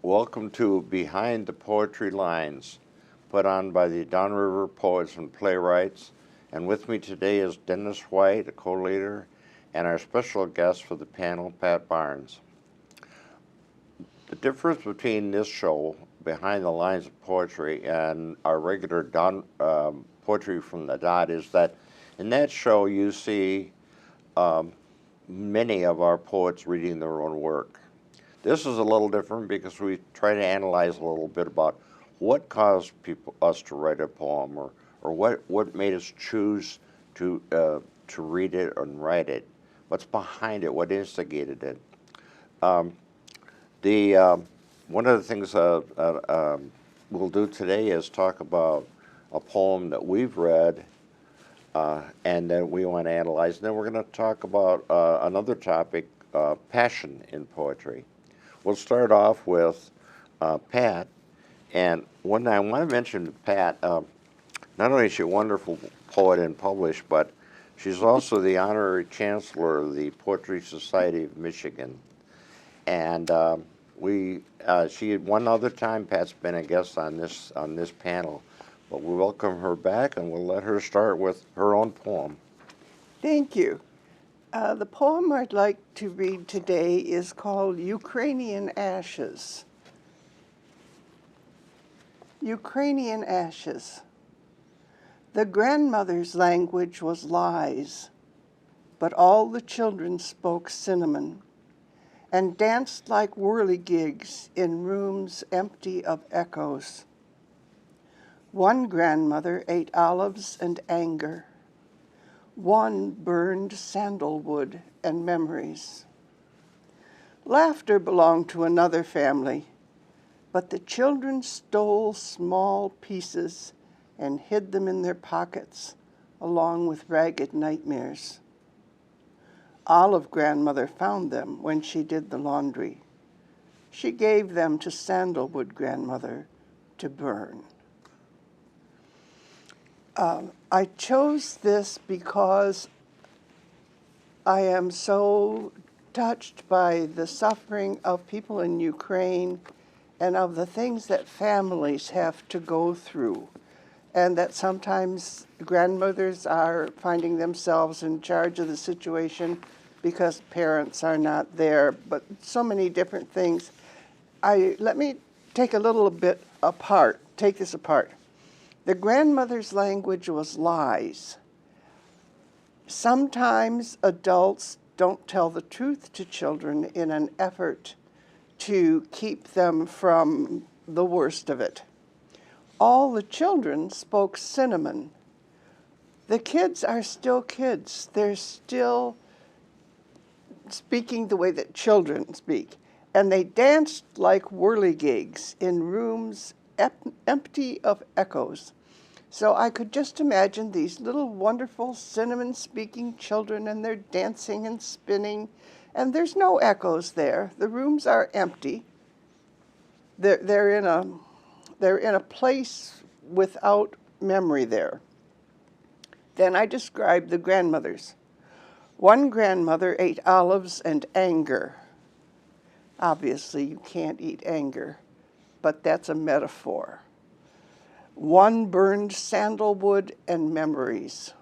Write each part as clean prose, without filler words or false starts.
Welcome to Behind the Poetry Lines, put on by the Downriver Poets and Playwrights. And with me today is Dennis White, a co-leader, and our special guest for the panel, Pat Barnes. The difference between this show, Behind the Lines of Poetry, and our regular Poetry from the Dot is that in that show you see many of our poets reading their own work. This is a little different because we try to analyze a little bit about what caused us to write a poem, or what made us choose to read it and write it. What's behind it? What instigated it? One of the things we'll do today is talk about a poem that we've read and that we want to analyze. And then we're going to talk about another topic, passion in poetry. We'll start off with Pat, and one I want to mention Pat, not only is she a wonderful poet and published, but she's also the honorary chancellor of the Poetry Society of Michigan. And one other time Pat's been a guest on this panel, but we welcome her back and we'll let her start with her own poem. Thank you. The poem I'd like to read today is called Ukrainian Ashes. Ukrainian Ashes. The grandmother's language was lies, but all the children spoke cinnamon and danced like whirligigs in rooms empty of echoes. One grandmother ate olives and anger. One burned sandalwood and memories. Laughter belonged to another family, but the children stole small pieces and hid them in their pockets, along with ragged nightmares. Olive grandmother found them when she did the laundry. She gave them to sandalwood grandmother to burn. I chose this because I am so touched by the suffering of people in Ukraine and of the things that families have to go through, and that sometimes grandmothers are finding themselves in charge of the situation because parents are not there, but so many different things. Let me take a little bit apart, take this apart. The grandmother's language was lies. Sometimes adults don't tell the truth to children in an effort to keep them from the worst of it. All the children spoke cinnamon. The kids are still kids. They're still speaking the way that children speak. And they danced like whirligigs in rooms empty of echoes. So I could just imagine these little wonderful cinnamon-speaking children, and they're dancing and spinning, and there's no echoes there. The rooms are empty. They're in a place without memory there. Then I described the grandmothers. One grandmother ate olives and anger. Obviously, you can't eat anger, but that's a metaphor. One burned sandalwood and memories.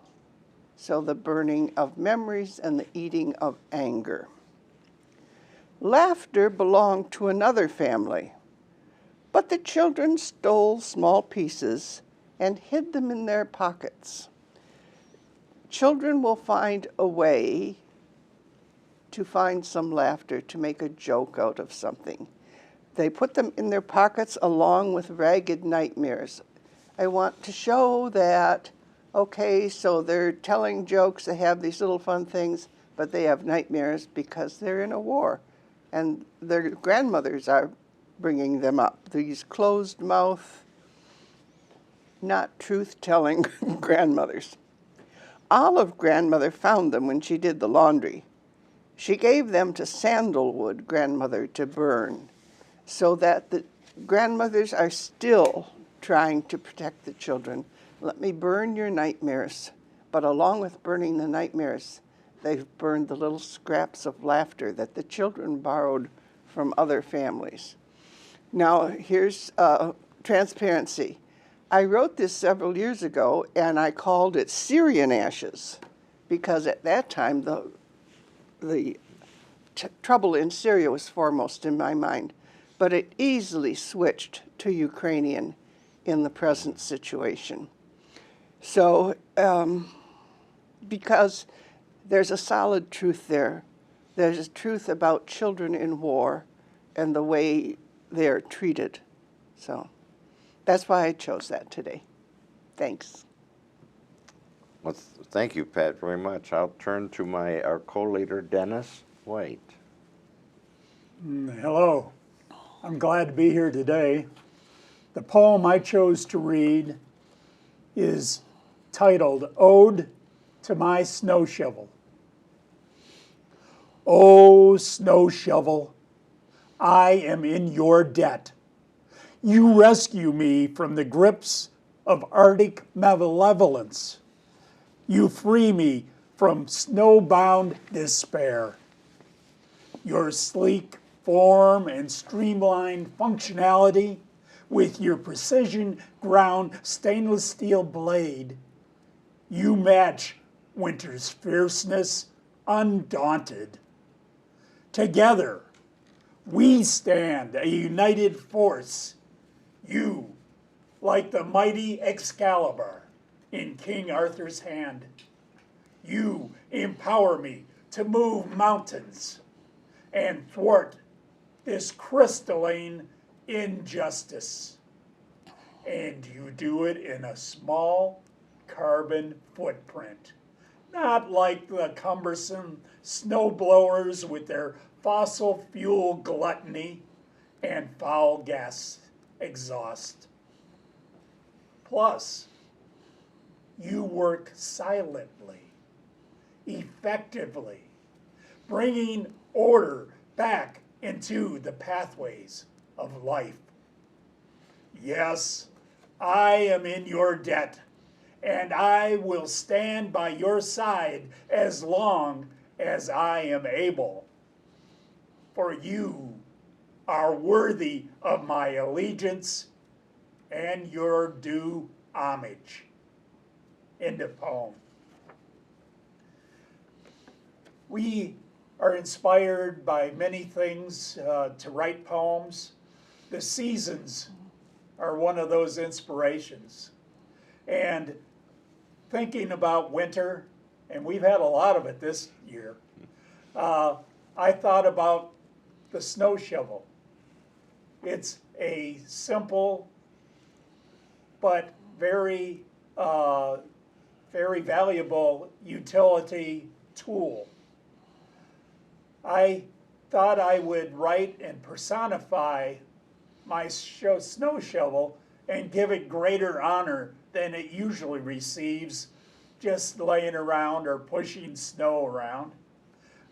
So the burning of memories and the eating of anger. Laughter belonged to another family, but the children stole small pieces and hid them in their pockets. Children will find a way to find some laughter, to make a joke out of something. They put them in their pockets along with ragged nightmares. I want to show that, okay, so they're telling jokes, they have these little fun things, but they have nightmares because they're in a war. And their grandmothers are bringing them up. These closed mouth, not truth-telling grandmothers. Olive grandmother found them when she did the laundry. She gave them to sandalwood grandmother to burn, so that the grandmothers are still trying to protect the children. Let me burn your nightmares. But along with burning the nightmares, they've burned the little scraps of laughter that the children borrowed from other families. Now, here's transparency. I wrote this several years ago, and I called it Syrian Ashes, because at that time the trouble in Syria was foremost in my mind. But it easily switched to Ukrainian in the present situation. So, because there's a solid truth there. There's a truth about children in war and the way they're treated. So that's why I chose that today. Thanks. Well, thank you, Pat, very much. I'll turn to our co-leader, Dennis White. Hello. I'm glad to be here today. The poem I chose to read is titled Ode to My Snow Shovel. Oh, snow shovel, I am in your debt. You rescue me from the grips of Arctic malevolence. You free me from snowbound despair. Your sleek form and streamlined functionality with your precision ground stainless steel blade, you match winter's fierceness undaunted. Together, we stand a united force. You, like the mighty Excalibur in King Arthur's hand. You empower me to move mountains and thwart this crystalline injustice. And you do it in a small carbon footprint. Not like the cumbersome snowblowers with their fossil fuel gluttony and foul gas exhaust. Plus, you work silently, effectively, bringing order back into the pathways of life. Yes, I am in your debt, and I will stand by your side as long as I am able. For you are worthy of my allegiance and your due homage. End of poem. We are inspired by many things to write poems. The seasons are one of those inspirations. And thinking about winter, and we've had a lot of it this year, I thought about the snow shovel. It's a simple but very, very valuable utility tool. I thought I would write and personify my snow shovel and give it greater honor than it usually receives, just laying around or pushing snow around.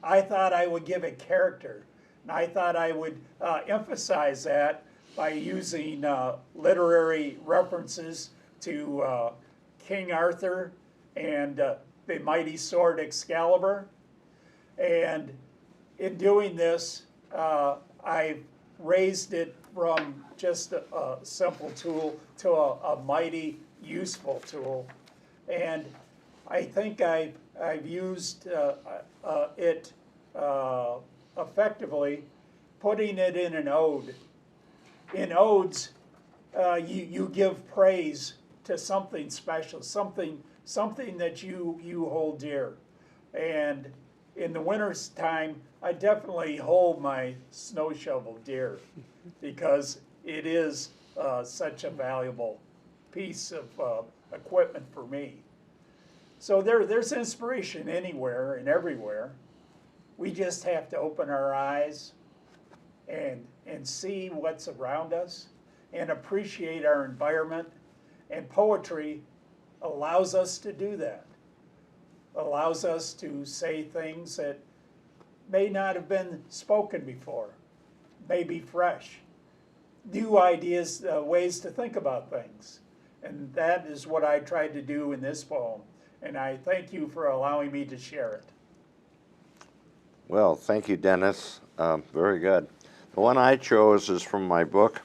I thought I would give it character, and I thought I would emphasize that by using literary references to King Arthur and the mighty sword Excalibur. And in doing this, I raised it from just a simple tool to a mighty useful tool. And I think I've used it effectively, putting it in an ode. In odes, you give praise to something special, something that you hold dear. And in the winter's time, I definitely hold my snow shovel dear because it is such a valuable piece of equipment for me. So there's inspiration anywhere and everywhere. We just have to open our eyes and see what's around us and appreciate our environment. And poetry allows us to do that. Allows us to say things that may not have been spoken before, may be fresh, new ideas, ways to think about things. And that is what I tried to do in this poem. And I thank you for allowing me to share it. Well, thank you, Dennis. Very good. The one I chose is from my book,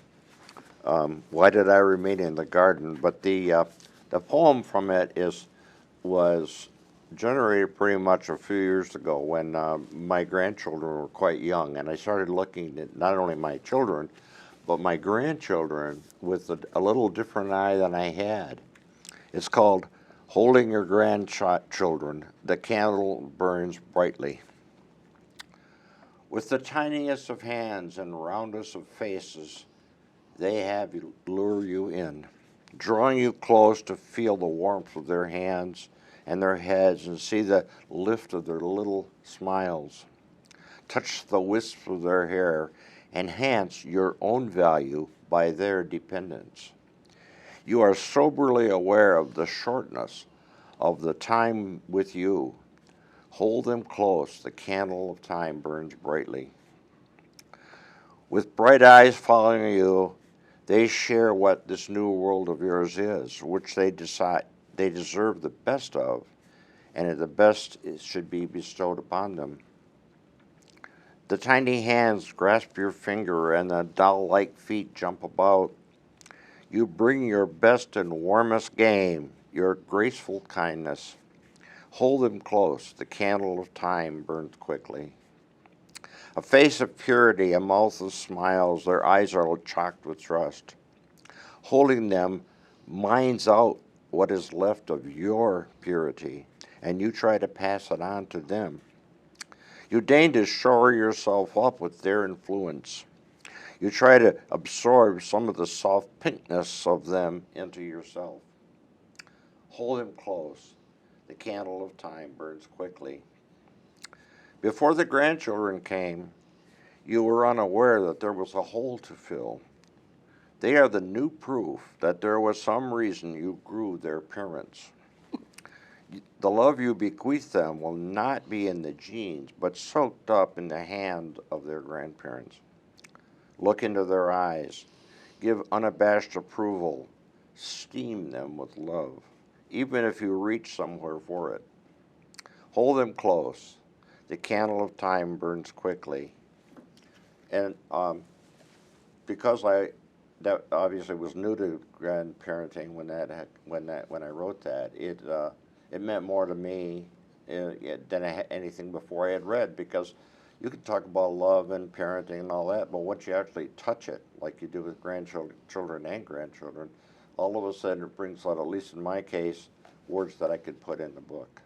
Why Did I Remain in the Garden? But the poem from it was generated pretty much a few years ago when my grandchildren were quite young, and I started looking at not only my children, but my grandchildren with a little different eye than I had. It's called Holding Your Grandchildren. The Candle Burns Brightly. With the tiniest of hands and roundest of faces, they have lure you in, drawing you close to feel the warmth of their hands and their heads and see the lift of their little smiles. Touch the wisps of their hair, enhance your own value by their dependence. You are soberly aware of the shortness of the time with you. Hold them close, the candle of time burns brightly. With bright eyes following you, they share what this new world of yours is, which they decide they deserve the best of, and the best should be bestowed upon them. The tiny hands grasp your finger, and the doll-like feet jump about. You bring your best and warmest game, your graceful kindness. Hold them close, the candle of time burns quickly. A face of purity, a mouth of smiles, their eyes are chocked with trust. Holding them minds out what is left of your purity, and you try to pass it on to them. You deign to shore yourself up with their influence. You try to absorb some of the soft pinkness of them into yourself. Hold them close. The candle of time burns quickly. Before the grandchildren came, you were unaware that there was a hole to fill. They are the new proof that there was some reason you grew their parents. The love you bequeath them will not be in the genes, but soaked up in the hand of their grandparents. Look into their eyes. Give unabashed approval. Steam them with love, even if you reach somewhere for it. Hold them close. The candle of time burns quickly. And because that obviously was new to grandparenting when I wrote that, it meant more to me than anything before I had read, because you can talk about love and parenting and all that, but once you actually touch it, like you do with children and grandchildren, all of a sudden it brings out, at least in my case, words that I could put in the book.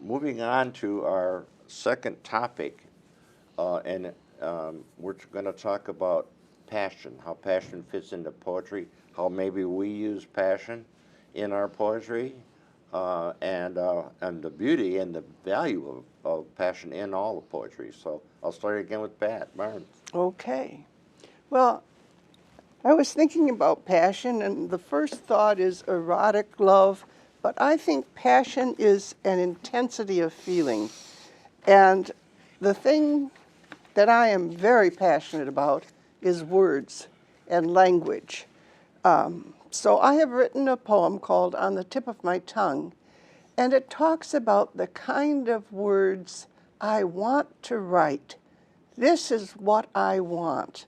Moving on to our second topic, and we're going to talk about passion, how passion fits into poetry, how maybe we use passion in our poetry, and the beauty and the value of passion in all of poetry. So I'll start again with Pat Barnes. Okay. Well, I was thinking about passion, and the first thought is erotic love, but I think passion is an intensity of feeling. And the thing that I am very passionate about is words and language. So I have written a poem called On the Tip of My Tongue, and it talks about the kind of words I want to write. This is what I want.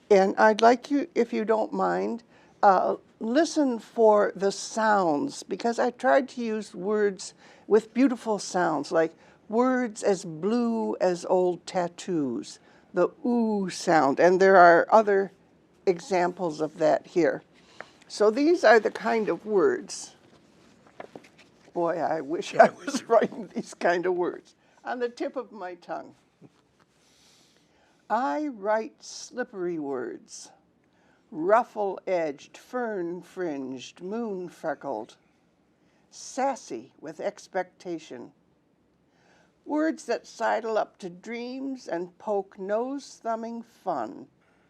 And I'd like you, if you don't mind, listen for the sounds, because I tried to use words with beautiful sounds, like words as blue as old tattoos, the ooh sound, and there are other examples of that here. So these are the kind of words. Boy, I wish I was writing these kind of words. On the tip of my tongue. I write slippery words, ruffle-edged, fern-fringed, moon-freckled, sassy with expectation. Words that sidle up to dreams and poke nose-thumbing fun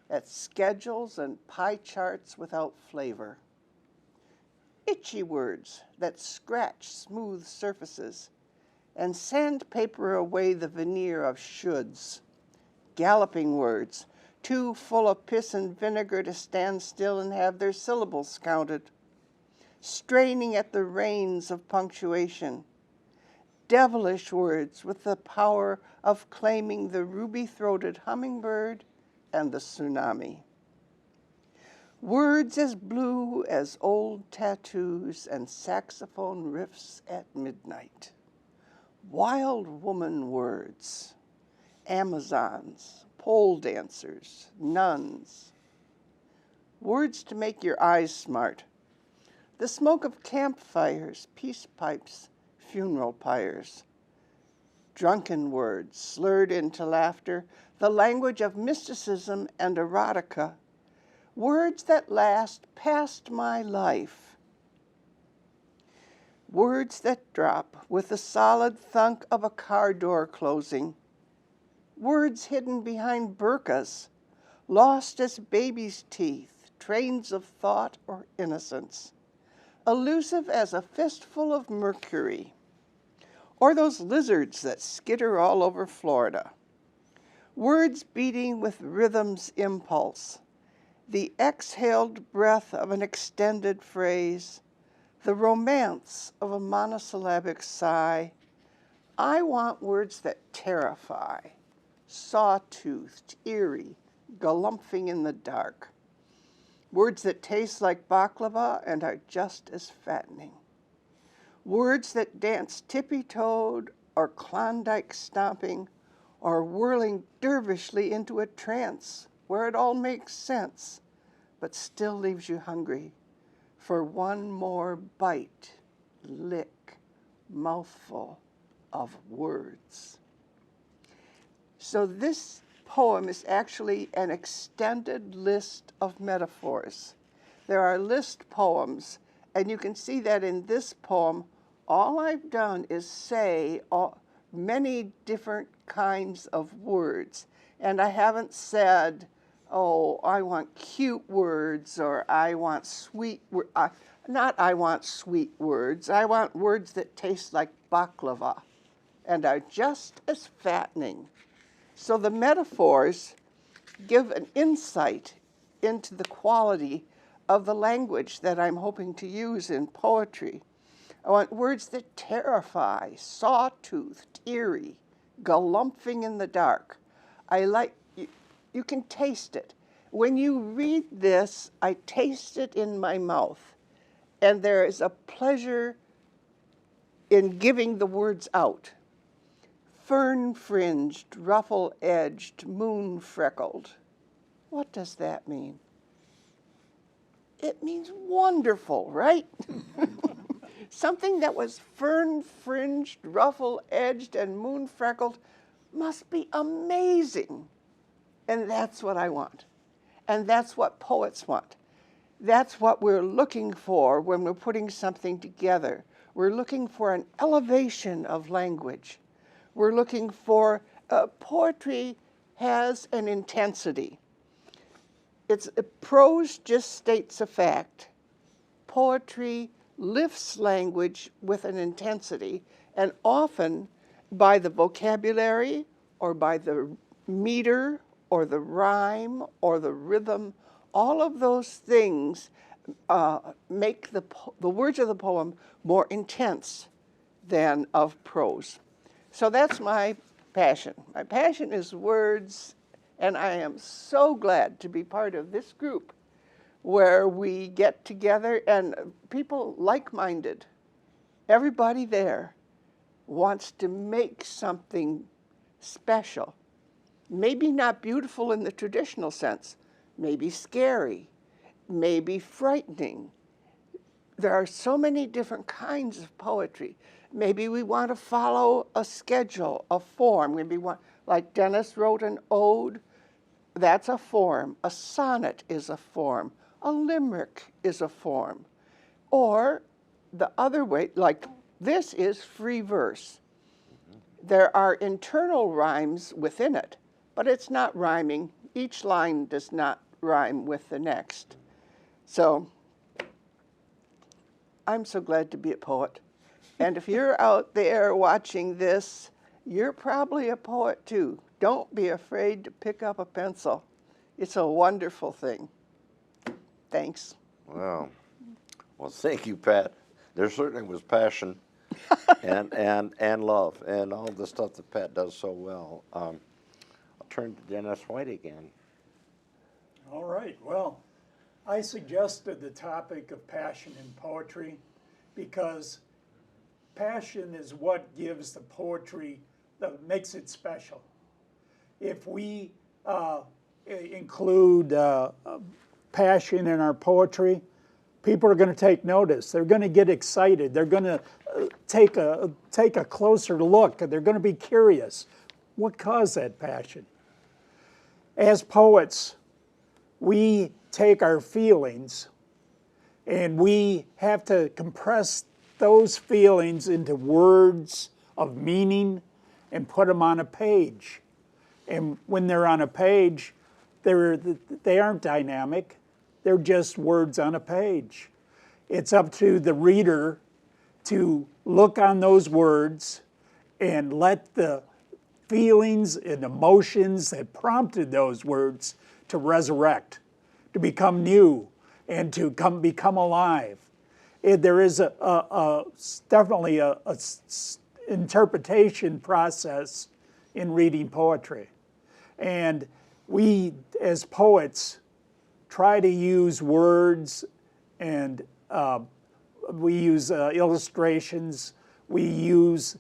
at schedules and pie charts without flavor. Itchy words that scratch smooth surfaces and sandpaper away the veneer of shoulds. Galloping words, too full of piss and vinegar to stand still and have their syllables counted. Straining at the reins of punctuation. Devilish words with the power of claiming the ruby-throated hummingbird and the tsunami. Words as blue as old tattoos and saxophone riffs at midnight. Wild woman words, Amazons, pole dancers, nuns. Words to make your eyes smart. The smoke of campfires, peace pipes, funeral pyres. Drunken words slurred into laughter, the language of mysticism and erotica. Words that last past my life. Words that drop with the solid thunk of a car door closing. Words hidden behind burkas, lost as baby's teeth, trains of thought or innocence. Elusive as a fistful of mercury. Or those lizards that skitter all over Florida. Words beating with rhythm's impulse. The exhaled breath of an extended phrase. The romance of a monosyllabic sigh. I want words that terrify, saw-toothed, eerie, galumphing in the dark. Words that taste like baklava and are just as fattening. Words that dance tippy-toed or Klondike stomping or whirling dervishly into a trance where it all makes sense but still leaves you hungry for one more bite, lick, mouthful of words. So this poem is actually an extended list of metaphors. There are list poems, and you can see that in this poem, all I've done is say many different kinds of words. And I haven't said, oh, I want cute words, or I want sweet words. Not I want sweet words. I want words that taste like baklava and are just as fattening. So the metaphors give an insight into the quality of the language that I'm hoping to use in poetry. I want words that terrify, saw-toothed, eerie, galumphing in the dark. I like, you can taste it. When you read this, I taste it in my mouth, and there is a pleasure in giving the words out. Fern-fringed, ruffle-edged, moon-freckled. What does that mean? It means wonderful, right? Something that was fern-fringed, ruffle-edged, and moon-freckled must be amazing. And that's what I want. And that's what poets want. That's what we're looking for when we're putting something together. We're looking for an elevation of language. We're looking for, poetry has an intensity. Prose just states a fact. Poetry lifts language with an intensity, and often by the vocabulary or by the meter or the rhyme or the rhythm, all of those things make the words of the poem more intense than of prose. So that's my passion. My passion is words, and I am so glad to be part of this group where we get together and people like-minded. Everybody there wants to make something special. Maybe not beautiful in the traditional sense, maybe scary, maybe frightening. There are so many different kinds of poetry. Maybe we want to follow a schedule, a form. Maybe like Dennis wrote an ode, that's a form. A sonnet is a form. A limerick is a form. Or the other way, like this is free verse. There are internal rhymes within it, but it's not rhyming. Each line does not rhyme with the next. So I'm so glad to be a poet. And if you're out there watching this, you're probably a poet too. Don't be afraid to pick up a pencil. It's a wonderful thing. Thanks. Wow. Well, thank you, Pat. There certainly was passion and love and all the stuff that Pat does so well. I'll turn to Dennis White again. All right, well, I suggested the topic of passion in poetry because passion is what gives the poetry, that makes it special. If we include passion in our poetry, people are going to take notice. They're going to get excited. They're going to take a closer look. They're going to be curious. What caused that passion? As poets, we take our feelings and we have to compress those feelings into words of meaning and put them on a page. And when they're on a page, they aren't dynamic. They're just words on a page. It's up to the reader to look on those words and let the feelings and emotions that prompted those words to resurrect, to become new, and to become alive. There is definitely a interpretation process in reading poetry. And we, as poets, try to use words, and we use illustrations, we use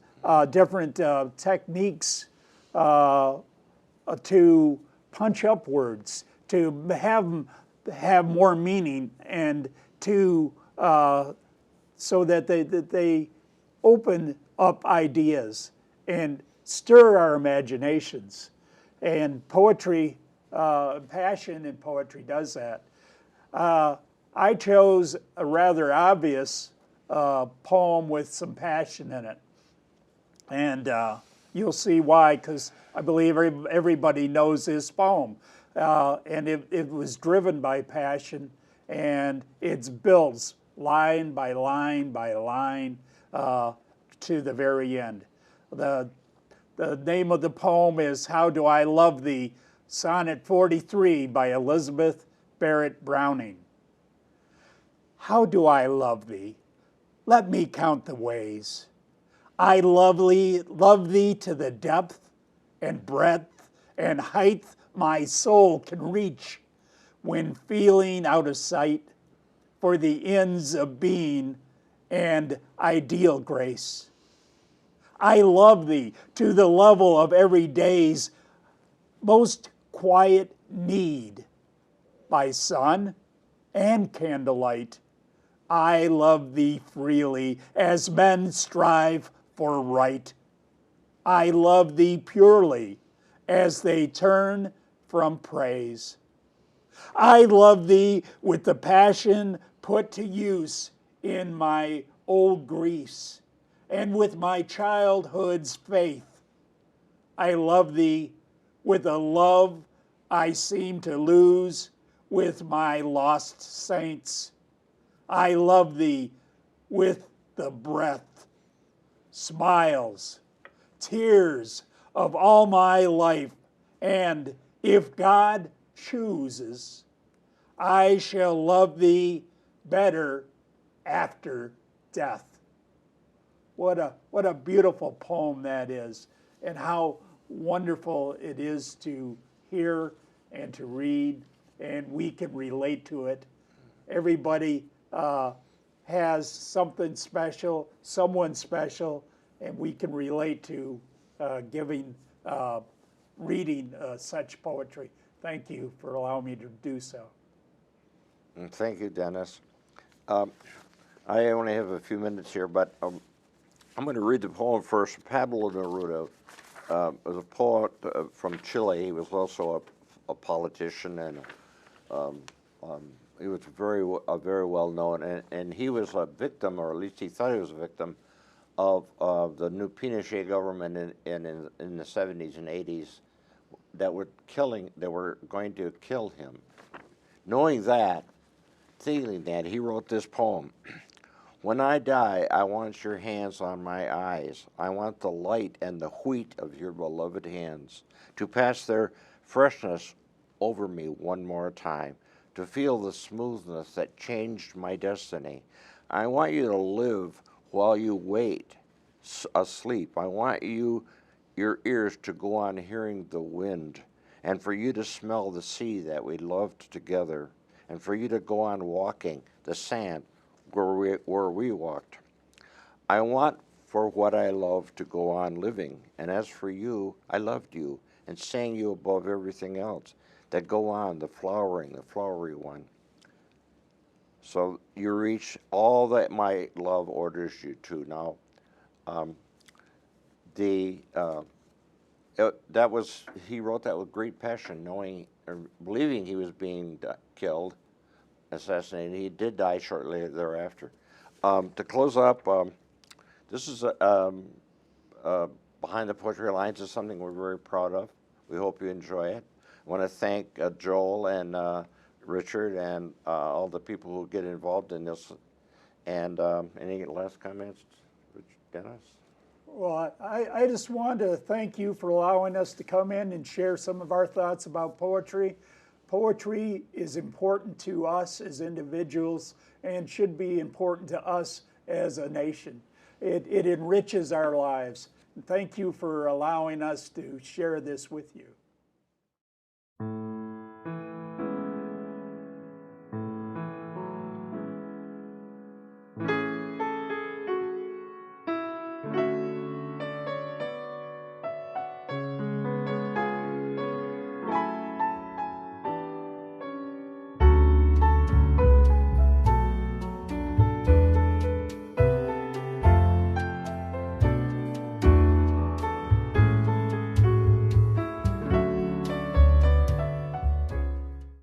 different techniques to punch up words, to have more meaning, and to so that they open up ideas and stir our imaginations. And poetry, passion in poetry does that. I chose a rather obvious poem with some passion in it. And you'll see why, because I believe everybody knows this poem. And it was driven by passion, and it's built line by line by line to the very end. The name of the poem is How Do I Love Thee, Sonnet 43 by Elizabeth Barrett Browning. How do I love thee? Let me count the ways. I love thee to the depth and breadth and height my soul can reach when feeling out of sight for the ends of being and ideal grace. I love thee to the level of every day's most quiet need. By sun and candlelight, I love thee freely as men strive for right. I love thee purely as they turn from praise. I love thee with the passion put to use in my old griefs and with my childhood's faith. I love thee with a love I seem to lose with my lost saints. I love thee with the breath, smiles, tears of all my life, and if God chooses, I shall love thee better after death. What a beautiful poem that is, and how wonderful it is to hear and to read, and we can relate to it. Everybody has something special, someone special, and we can relate to reading such poetry. Thank you for allowing me to do so. And thank you, Dennis. I only have a few minutes here, but I'm going to read the poem first. Pablo Neruda was a poet from Chile. He was also a politician, and he was very well known. And he was a victim, or at least he thought he was a victim, of the new Pinochet government in the 70s and 80s that were going to kill him. Knowing that, feeling that, he wrote this poem. When I die, I want your hands on my eyes. I want the light and the wheat of your beloved hands to pass their freshness over me one more time, to feel the smoothness that changed my destiny. I want you to live while you wait, asleep. I want your ears to go on hearing the wind and for you to smell the sea that we loved together, and for you to go on walking the sand where we walked. I want for what I love to go on living, and as for you, I loved you, and sang you above everything else, that go on, the flowery one. So you reach all that my love orders you to. Now, the that was he wrote that with great passion, knowing or believing he was being killed, assassinated. He did die shortly thereafter. To close up, this is Behind the Poetry Lines is something we're very proud of. We hope you enjoy it. I want to thank Joel and Richard and all the people who get involved in this. And any last comments, Dennis? Well, I just wanted to thank you for allowing us to come in and share some of our thoughts about poetry. Poetry is important to us as individuals and should be important to us as a nation. It enriches our lives. Thank you for allowing us to share this with you.